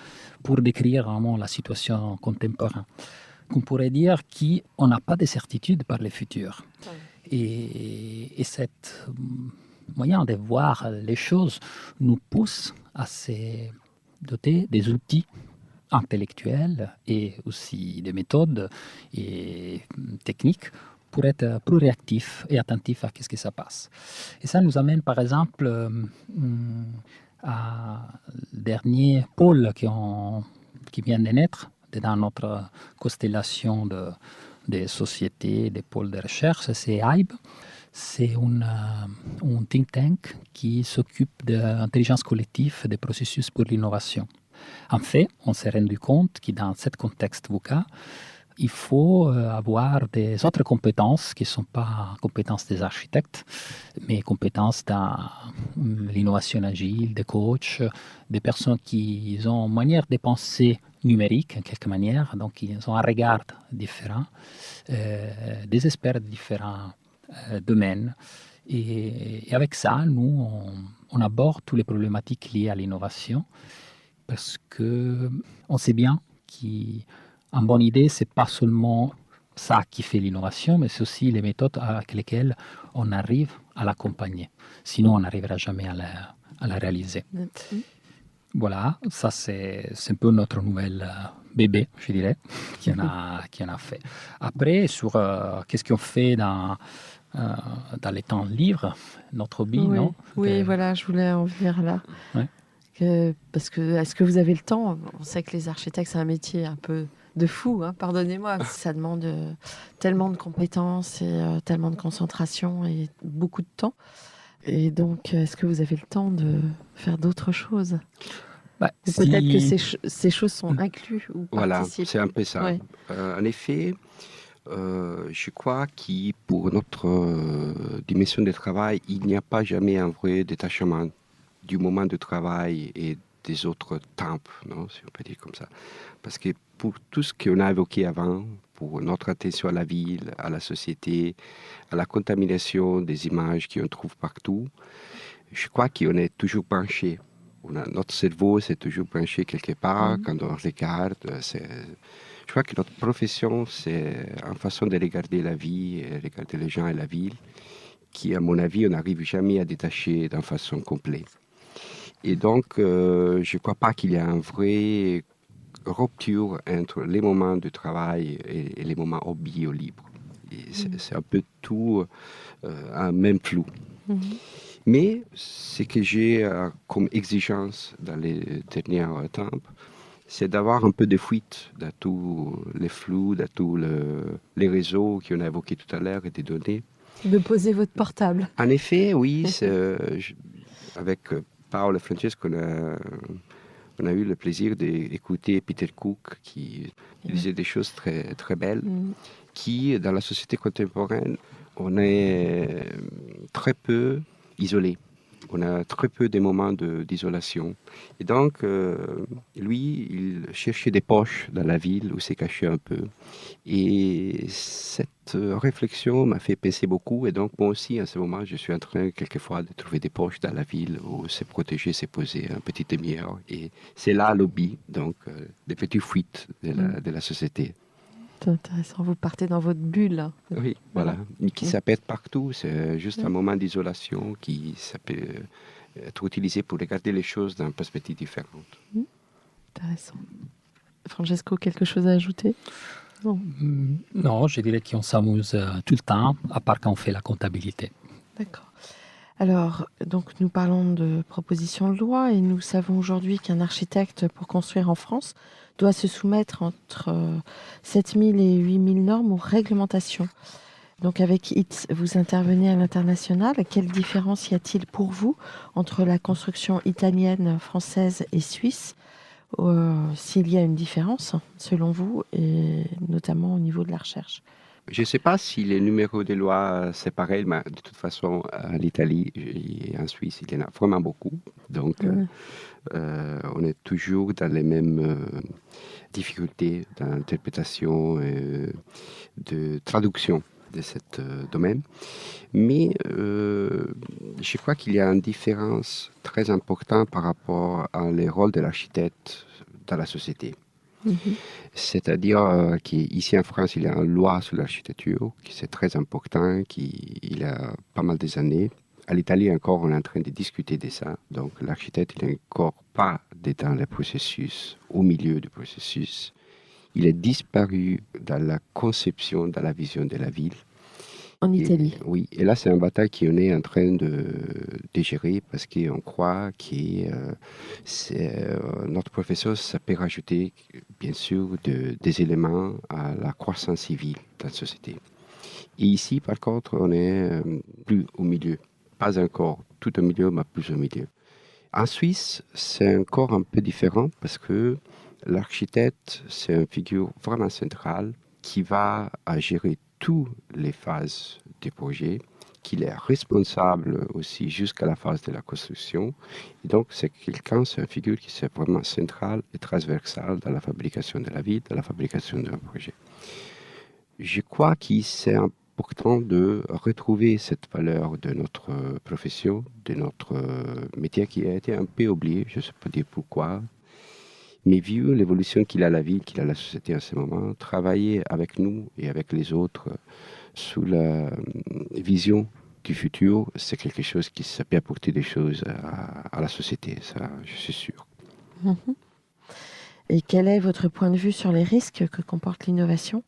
pour décrire vraiment la situation contemporaine. On pourrait dire qu'on n'a pas de certitude par le futur. Et cette moyen de voir les choses nous pousse à se doter des outils intellectuels et aussi des méthodes et techniques pour être plus réactifs et attentifs à ce qui se passe. Et ça nous amène par exemple à le dernier pôle qui vient de naître dans notre constellation des sociétés, des pôles de recherche, c'est EIB. C'est un think tank qui s'occupe de l'intelligence collective et des processus pour l'innovation. En fait, on s'est rendu compte que dans ce contexte VUCA, il faut avoir des autres compétences qui ne sont pas compétences des architectes, mais compétences dans l'innovation agile, des coachs, des personnes qui ont une manière de penser numérique, en quelque manière, donc ils ont un regard différent, des experts de différents domaines. Et avec ça, nous, on aborde toutes les problématiques liées à l'innovation parce qu'on sait bien qu'une bonne idée, ce n'est pas seulement ça qui fait l'innovation, mais c'est aussi les méthodes avec lesquelles on arrive à l'accompagner. Sinon, on n'arrivera jamais à la réaliser. Voilà, ça c'est un peu notre nouvel bébé, je dirais, qui en a fait. Après, sur qu'est-ce qu'on fait dans les temps libres, notre hobby, Oui, non? oui, voilà, je voulais en venir là. Ouais. Parce que, est-ce que vous avez le temps? On sait que les architectes, c'est un métier un peu de fou, hein, pardonnez-moi. Ça demande tellement de compétences et tellement de concentration et beaucoup de temps. Et donc, est-ce que vous avez le temps de faire d'autres choses? Bah, Ou peut-être que ces choses sont incluses ou Voilà, participent. c'est un peu ça. Ouais. En effet, je crois que pour notre dimension de travail, il n'y a pas jamais un vrai détachement du moment de travail et des autres temps, non, si on peut dire comme ça. Parce que pour tout ce qu'on a évoqué avant, pour notre attention à la ville, à la société, à la contamination des images qu'on trouve partout, je crois qu'on est toujours branché. Notre cerveau s'est toujours branché quelque part quand on regarde. Je crois que notre profession, c'est une façon de regarder la vie, et regarder les gens et la ville, qui, à mon avis, on n'arrive jamais à détacher d'une façon complète. Et donc, je ne crois pas qu'il y a une vraie rupture entre les moments de travail et les moments hobby ou libres. C'est un peu tout un même flou. Mais ce que j'ai comme exigence dans les derniers temps, c'est d'avoir un peu de fuite dans tous les flous, dans tous les réseaux qu'on a évoqués tout à l'heure et des données. De poser votre portable. En effet, oui, avec Paolo et Francesco, on a eu le plaisir d'écouter Peter Cook qui disait des choses très, très belles, qui, dans la société contemporaine, on est très peu isolé. On a très peu de moments d'isolation. Et donc, lui, il cherchait des poches dans la ville où s'est caché un peu. Et cette réflexion m'a fait penser beaucoup. Et donc, moi aussi, à ce moment, je suis en train, quelquefois, de trouver des poches dans la ville où se protéger, se poser un petit demi-heure. Et c'est là l'hobby, donc, des petites fuites de la société. C'est intéressant, vous partez dans votre bulle. Oui, voilà. Mais qui s'appelle partout, c'est juste un moment d'isolation qui ça peut être utilisé pour regarder les choses d'une perspective différente. Intéressant. Francesco, quelque chose à ajouter? Non, je dirais qu'on s'amuse tout le temps, à part quand on fait la comptabilité. D'accord. Alors, donc nous parlons de propositions de loi et nous savons aujourd'hui qu'un architecte, pour construire en France, doit se soumettre entre 7000 et 8000 normes ou réglementations. Donc avec HITS, vous intervenez à l'international. Quelle différence y a-t-il pour vous entre la construction italienne, française et suisse, s'il y a une différence selon vous, et notamment au niveau de la recherche? Je ne sais pas si les numéros de loi, c'est pareil, mais de toute façon, en Italie et en Suisse, il y en a vraiment beaucoup. Donc, Ouais. on est toujours dans les mêmes difficultés d'interprétation et de traduction de ce domaine. Mais je crois qu'il y a une différence très importante par rapport à les rôles de l'architecte dans la société. Mhm. C'est-à-dire qu'ici en France, il y a une loi sur l'architecture qui c'est très important, qui il y a pas mal des années. À l'Italie encore, on est en train de discuter de ça. Donc l'architecte, il n'est encore pas dans le processus, au milieu du processus. Il est disparu dans la conception, dans la vision de la ville. En Italie. Oui, et là, c'est une bataille qu'on est en train de gérer parce qu'on croit que notre professeur, ça peut rajouter, bien sûr, des éléments à la croissance civile de la société. Et ici, par contre, on est plus au milieu. Pas encore tout au milieu, mais plus au milieu. En Suisse, c'est encore un peu différent parce que l'architecte, c'est une figure vraiment centrale qui va gérer toutes les phases du projet, qu'il est responsable aussi jusqu'à la phase de la construction. Et donc, c'est quelqu'un, c'est une figure qui est vraiment centrale et transversale dans la fabrication de la ville, dans la fabrication d'un projet. Je crois que c'est important de retrouver cette valeur de notre profession, de notre métier qui a été un peu oublié, je ne sais pas dire pourquoi, mais vu l'évolution qu'il a la ville, qu'il a la société en ce moment, travailler avec nous et avec les autres sous la vision du futur, c'est quelque chose qui peut apporter des choses à la société, ça je suis sûr. Mhm. Et quel est votre point de vue sur les risques que comporte l'innovation?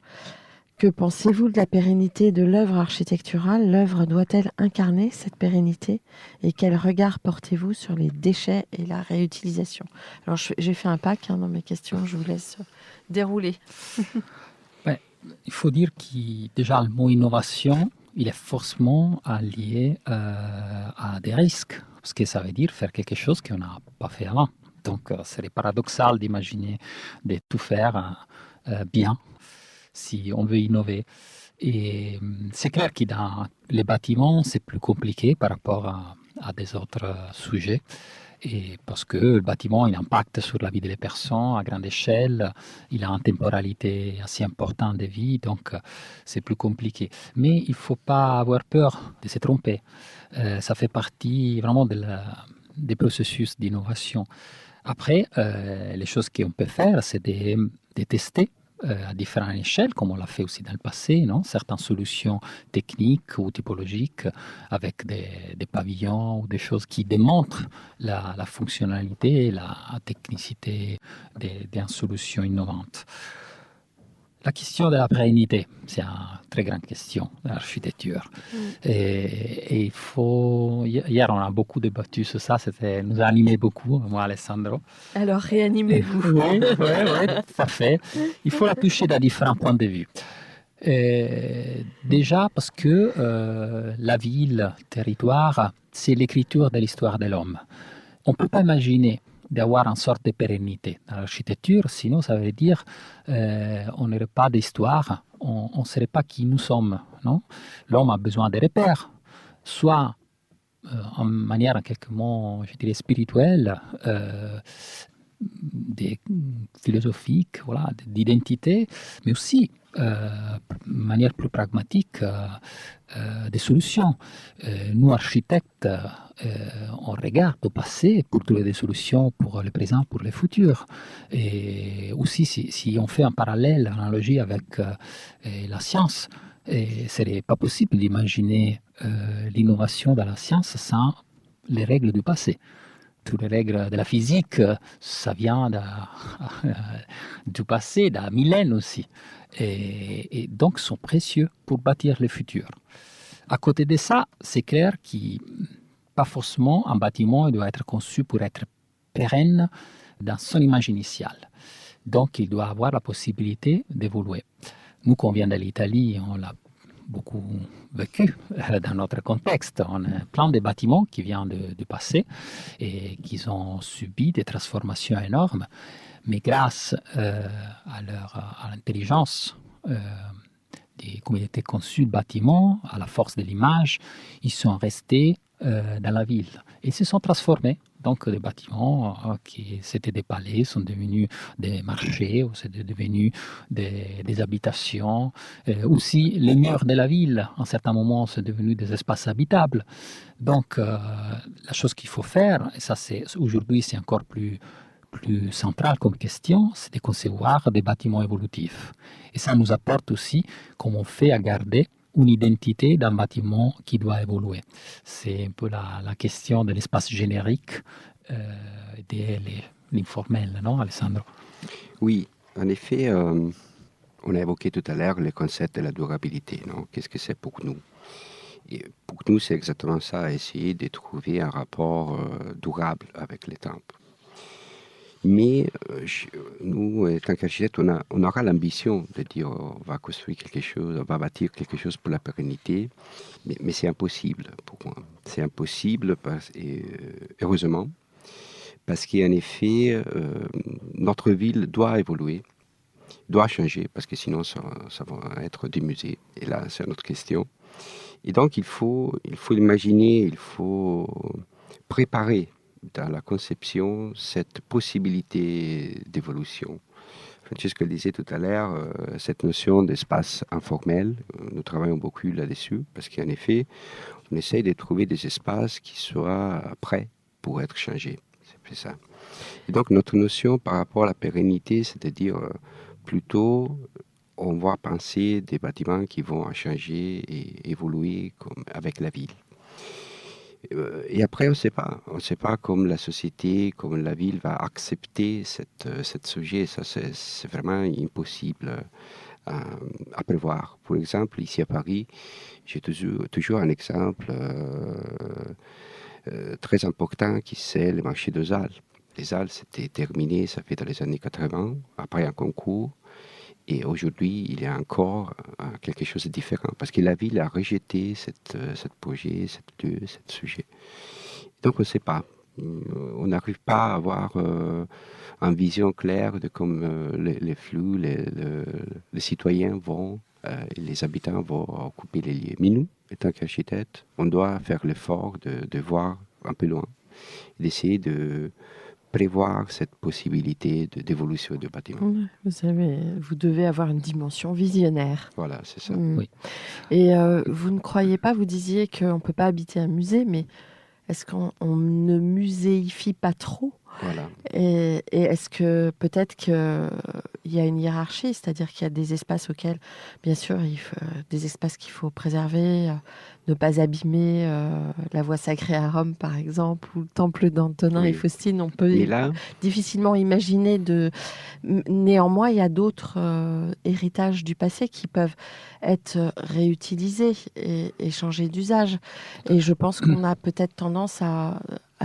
Que pensez-vous de la pérennité de l'œuvre architecturale? L'œuvre doit-elle incarner cette pérennité? Et quel regard portez-vous sur les déchets et la réutilisation? Alors, j'ai fait un pack dans mes questions, je vous laisse dérouler. Ouais, il faut dire que déjà le mot innovation, il est forcément lié à des risques, parce que ça veut dire faire quelque chose qu'on n'a pas fait avant. Donc, c'est paradoxal d'imaginer de tout faire bien si on veut innover. Et c'est clair que dans les bâtiments, c'est plus compliqué par rapport à des autres sujets. Et parce que le bâtiment, il impacte sur la vie des personnes à grande échelle, il a une temporalité assez importante de vie, donc c'est plus compliqué. Mais il ne faut pas avoir peur de se tromper. Ça fait partie vraiment des processus d'innovation. Après, les choses qu'on peut faire, c'est de tester à différentes échelles, comme on l'a fait aussi dans le passé, non? Certaines solutions techniques ou typologiques avec des pavillons ou des choses qui démontrent la fonctionnalité et la technicité d'une solution innovante. La question de la pérennité, c'est une très grande question de l'architecture. Et il faut. Hier, on a beaucoup débattu sur ça, nous a animé beaucoup, moi, Alessandro. Alors, réanimez-vous. Oui, parfait. Il faut la toucher de différents points de vue. Déjà parce que la ville, le territoire, c'est l'écriture de l'histoire de l'homme. On ne peut pas imaginer d'avoir une sorte de pérennité dans l'architecture, sinon ça veut dire on n'aurait pas d'histoire, on ne serait pas qui nous sommes. Non? L'homme a besoin de repères, soit en manière en quelque mots, je dirais, spirituelle, des philosophiques, voilà, d'identité, mais aussi de manière plus pragmatique des solutions. Nous, architectes, on regarde au passé pour trouver des solutions pour le présent, pour le futur. Et aussi, si on fait un parallèle, une analogie avec la science, ce ne serait pas possible d'imaginer l'innovation dans la science sans les règles du passé. Toutes les règles de la physique, ça vient du passé, d'un millénaire aussi. Et donc, sont précieux pour bâtir le futur. À côté de ça, c'est clair que pas forcément un bâtiment doit être conçu pour être pérenne dans son image initiale. Donc, il doit avoir la possibilité d'évoluer. Nous, qu'on vient de l'Italie, on l'a beaucoup vécu dans notre contexte. On a plein de bâtiments qui viennent du passé et qui ont subi des transformations énormes, mais grâce à l'intelligence comme il était conçu le bâtiment, à la force de l'image, ils sont restés dans la ville. Et ils se sont transformés. Donc, des bâtiments qui c'était des palais sont devenus des marchés, ou c'est devenu des habitations. Aussi, les murs de la ville, en certains moments, sont devenus des espaces habitables. Donc, la chose qu'il faut faire, et ça, aujourd'hui, c'est encore plus central comme question, c'est de concevoir des bâtiments évolutifs. Et ça nous apporte aussi comment on fait à garder une identité d'un bâtiment qui doit évoluer. C'est un peu la question de l'espace générique et de l'informel, non, Alessandro? Oui, en effet, on a évoqué tout à l'heure le concept de la durabilité. Non? Qu'est-ce que c'est pour nous? Et pour nous, c'est exactement ça, essayer de trouver un rapport durable avec les temples. Mais nous, en tant qu'architectes, on aura l'ambition de dire on va construire quelque chose, on va bâtir quelque chose pour la pérennité, mais c'est impossible pour moi. C'est impossible, heureusement, parce qu'en effet, notre ville doit évoluer, doit changer, parce que sinon ça va être des musées. Et là, c'est une autre question. Et donc, il faut imaginer, il faut préparer dans la conception cette possibilité d'évolution. Francesco le disait tout à l'heure, cette notion d'espace informel, nous travaillons beaucoup là-dessus, parce qu'en effet, on essaye de trouver des espaces qui soient prêts pour être changés. C'est ça. Et donc, notre notion par rapport à la pérennité, c'est-à-dire plutôt, on va penser des bâtiments qui vont changer et évoluer avec la ville. Et après, on ne sait pas comme la société, comme la ville va accepter cette sujet. Ça, c'est vraiment impossible à prévoir. Pour exemple, ici à Paris, j'ai toujours un exemple très important qui c'est le marché des Halles. Les Halles, c'était terminé, ça fait dans les années 80, après un concours. Et aujourd'hui, il y a encore quelque chose de différent, parce que la ville a rejeté cette projet, ce sujet. Donc, on ne sait pas. On n'arrive pas à avoir une vision claire de comment les flux, les citoyens vont, les habitants vont occuper les lieux. Mais nous, étant qu'architectes, on doit faire l'effort de voir un peu loin, d'essayer de prévoir cette possibilité d'évolution du bâtiment. Vous devez avoir une dimension visionnaire. Voilà, c'est ça. Oui. Et vous ne croyez pas, vous disiez qu'on ne peut pas habiter un musée, mais est-ce qu'on ne muséifie pas trop? Voilà. Et est-ce que peut-être qu'il y a une hiérarchie, c'est-à-dire qu'il y a des espaces auxquels, bien sûr, des espaces qu'il faut préserver, ne pas abîmer la voie sacrée à Rome, par exemple, ou le temple d'Antonin et Faustine. On peut difficilement imaginer Néanmoins, il y a d'autres héritages du passé qui peuvent être réutilisés et changer d'usage. Et je pense qu'on a peut-être tendance à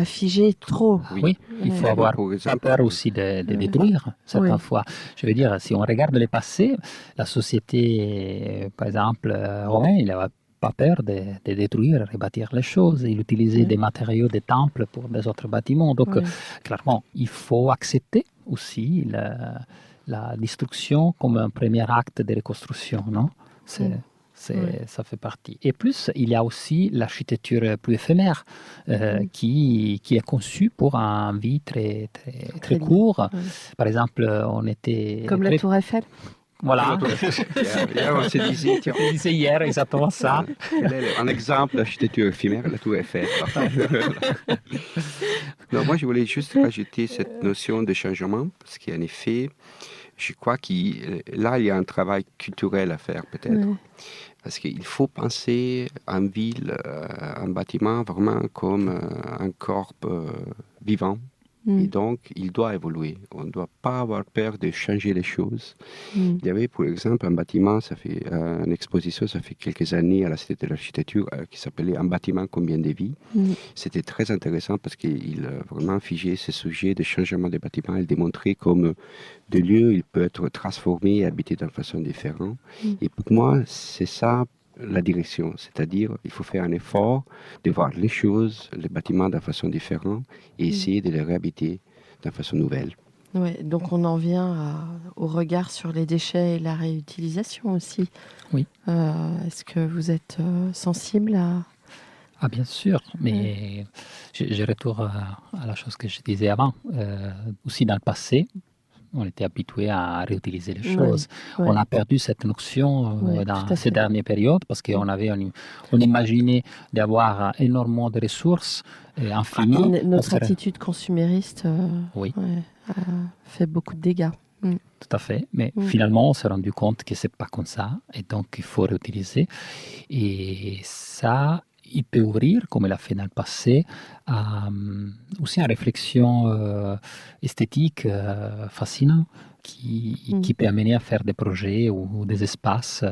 figer trop. Oui, il faut avoir pas peur aussi de détruire certaines fois. Je veux dire, si on regarde le passé, la société, par exemple, romaine, il n'avait pas peur de détruire, rebâtir les choses. Il utilisait des matériaux des temples pour des autres bâtiments. Donc, clairement, il faut accepter aussi la destruction comme un premier acte de reconstruction, non? Ça fait partie. Et plus, il y a aussi l'architecture plus éphémère qui est conçue pour un vie très court. Par exemple, on était... Comme la Tour Eiffel. Voilà. Hier, on se disait, tiens, on disait hier exactement ça. Un exemple d'architecture éphémère, la Tour Eiffel. Non, moi, je voulais juste rajouter cette notion de changement, parce qu'en effet, je crois là, il y a un travail culturel à faire peut-être. Parce qu'il faut penser en ville, un bâtiment vraiment comme un corps vivant. Et donc, il doit évoluer. On ne doit pas avoir peur de changer les choses. Il y avait, pour exemple, un bâtiment, une exposition, ça fait quelques années à la Cité de l'Architecture, qui s'appelait Un bâtiment, combien de vies. C'était très intéressant parce qu'il vraiment figé ce sujet de changement des bâtiments. Il démontrait comme de lieux, il peut être transformé et habité d'une façon différente. Et pour moi, c'est ça la direction, c'est-à-dire il faut faire un effort de voir les choses, les bâtiments d'une façon différente et essayer de les réhabiter d'une façon nouvelle. Ouais, donc on en vient au regard sur les déchets et la réutilisation aussi. Oui. Est-ce que vous êtes sensible à... Ah, bien sûr, mais je retourne à la chose que je disais avant. Aussi dans le passé, on était habitué à réutiliser les choses. Ouais, On a perdu cette notion ouais, tout dans à ces fait. dernières périodes parce on imaginait d'avoir énormément de ressources infinies. Notre attitude consumériste Oui, a fait beaucoup de dégâts. tout à fait. Mais Mm. finalement, on s'est rendu compte que c'est pas comme ça et donc il faut réutiliser. Et ça, il peut ouvrir, comme il a fait dans le passé, aussi une réflexion esthétique fascinante qui peut amener à faire des projets ou des espaces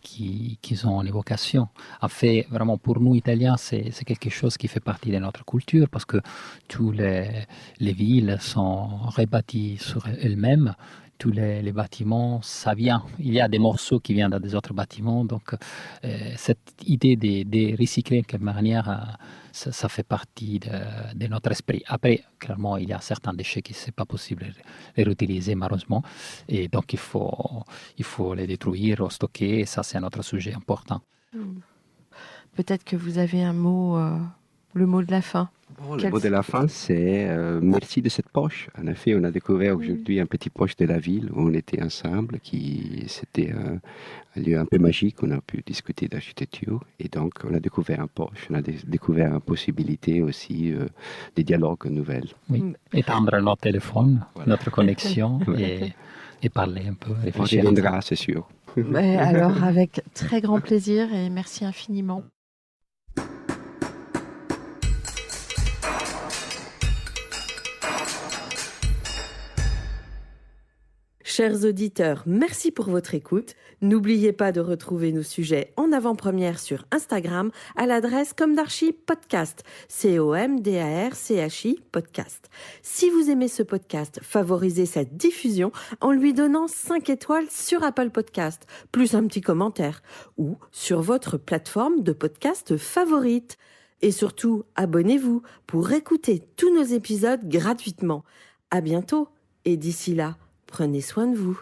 qui ont une évocation. En fait, vraiment, pour nous, Italiens, c'est quelque chose qui fait partie de notre culture parce que toutes les villes sont rebâties sur elles-mêmes. Tous les bâtiments, ça vient. Il y a des morceaux qui viennent des autres bâtiments. Donc, cette idée de recycler de quelque manière, ça fait partie de notre esprit. Après, clairement, il y a certains déchets qui c'est pas possible de les réutiliser, malheureusement. Et donc, il faut les détruire ou stocker. Et ça, c'est un autre sujet important. Peut-être que vous avez un mot, le mot de la fin. Bon, le mot de la fin, c'est merci de cette poche. En effet, on a découvert aujourd'hui un petit poche de la ville où on était ensemble, c'était un lieu un peu magique. On a pu discuter d'architecture et donc on a découvert un poche. On a découvert une possibilité aussi des dialogues nouvelles. Oui, étendre notre téléphone, Voilà. notre connexion et parler un peu, On réfléchir. reviendra, c'est sûr. Alors, avec très grand plaisir et merci infiniment. Chers auditeurs, merci pour votre écoute. N'oubliez pas de retrouver nos sujets en avant-première sur Instagram à l'adresse Comdarchi Podcast, COMDARCHI Podcast. Si vous aimez ce podcast, favorisez sa diffusion en lui donnant 5 étoiles sur Apple Podcast, plus un petit commentaire, ou sur votre plateforme de podcast favorite. Et surtout, abonnez-vous pour écouter tous nos épisodes gratuitement. À bientôt et d'ici là, prenez soin de vous.